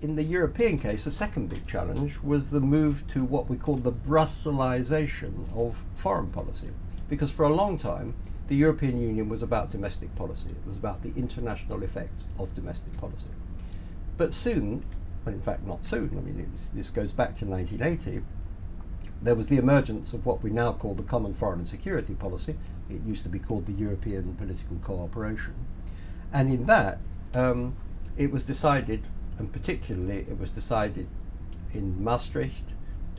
in the European case, the second big challenge was the move to what we call the Brusselisation of foreign policy. Because for a long time, the European Union was about domestic policy. It was about the international effects of domestic policy. But soon, well, in fact not soon, I mean this goes back to 1980, there was the emergence of what we now call the Common Foreign and Security Policy. It used to be called the European Political Cooperation. And in that, it was decided, and particularly it was decided in Maastricht,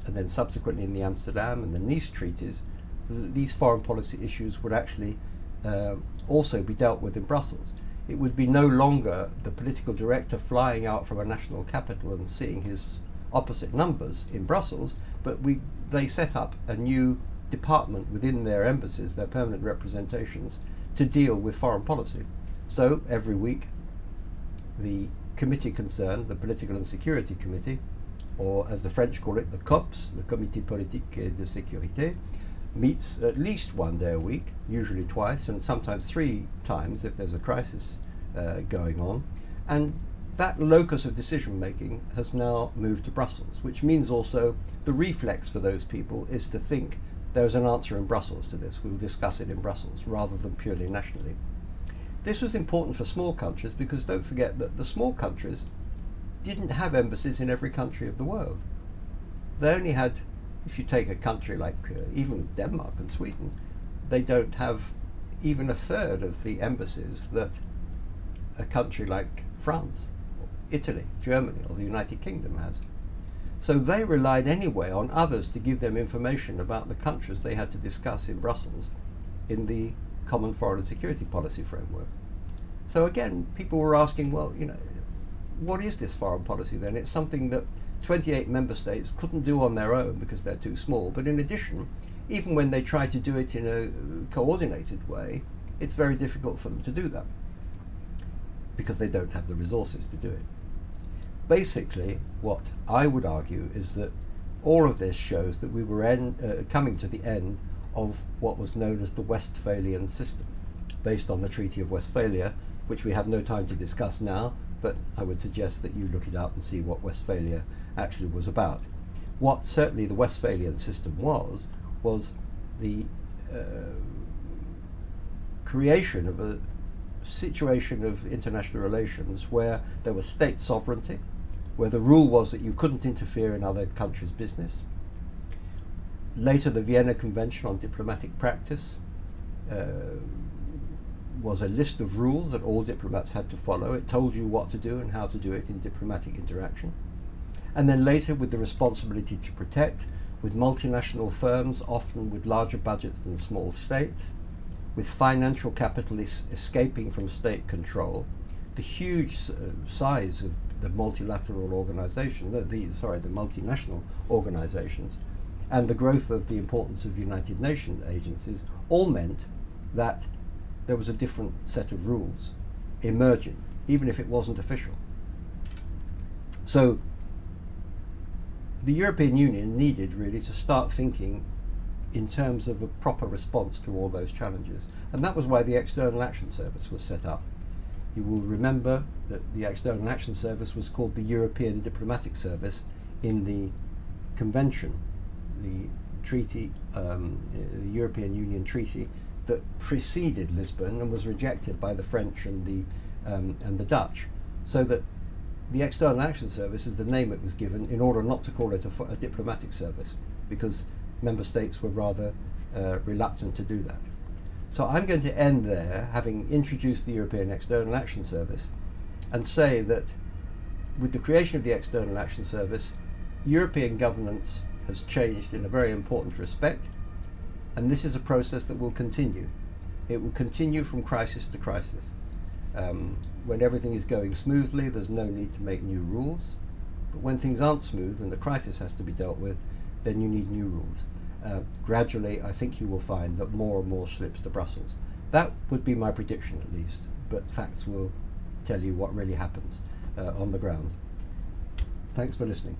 and then subsequently in the Amsterdam and the Nice treaties, that these foreign policy issues would actually also be dealt with in Brussels. It would be no longer the political director flying out from a national capital and seeing his opposite numbers in Brussels, but they set up a new department within their embassies, their permanent representations, to deal with foreign policy. So every week the committee concerned, the Political and Security Committee, or as the French call it, the COPS, the Comité Politique et de Sécurité, meets at least one day a week, usually twice, and sometimes 3 times if there's a crisis going on. And that locus of decision making has now moved to Brussels, which means also the reflex for those people is to think there's an answer in Brussels to this, we'll discuss it in Brussels, rather than purely nationally. This was important for small countries because don't forget that the small countries didn't have embassies in every country of the world. They only had, if you take a country like even Denmark and Sweden, they don't have even a third of the embassies that a country like France, or Italy, Germany, or the United Kingdom has. So they relied anyway on others to give them information about the countries they had to discuss in Brussels in the Common Foreign and Security Policy framework. So again, people were asking, well, you know, what is this foreign policy then? It's something that 28 member states couldn't do on their own because they're too small. But in addition, even when they try to do it in a coordinated way, it's very difficult for them to do that because they don't have the resources to do it. Basically, what I would argue is that all of this shows that we were coming to the end of what was known as the Westphalian System, based on the Treaty of Westphalia, which we have no time to discuss now, but I would suggest that you look it up and see what Westphalia actually was about. What certainly the Westphalian System was the creation of a situation of international relations where there was state sovereignty, where the rule was that you couldn't interfere in other countries' business. Later, the Vienna Convention on Diplomatic Practice was a list of rules that all diplomats had to follow. It told you what to do and how to do it in diplomatic interaction. And then later, with the responsibility to protect, with multinational firms, often with larger budgets than small states, with financial capitalists escaping from state control, the huge size of the multilateral organization, the multinational organizations, and the growth of the importance of United Nations agencies all meant that there was a different set of rules emerging, even if it wasn't official. So the European Union needed really to start thinking in terms of a proper response to all those challenges. And that was why the External Action Service was set up. You will remember that the External Action Service was called the European Diplomatic Service in the Convention, the treaty, the European Union Treaty that preceded Lisbon and was rejected by the French and the Dutch. So that the External Action Service is the name it was given in order not to call it a diplomatic service, because member states were rather reluctant to do that. So I'm going to end there, having introduced the European External Action Service, and say that with the creation of the External Action Service, European governance has changed in a very important respect, and this is a process that will continue. It will continue from crisis to crisis. When everything is going smoothly, there's no need to make new rules, but when things aren't smooth and the crisis has to be dealt with, then you need new rules. Gradually, I think you will find that more and more slips to Brussels. That would be my prediction at least, but facts will tell you what really happens on the ground. Thanks for listening.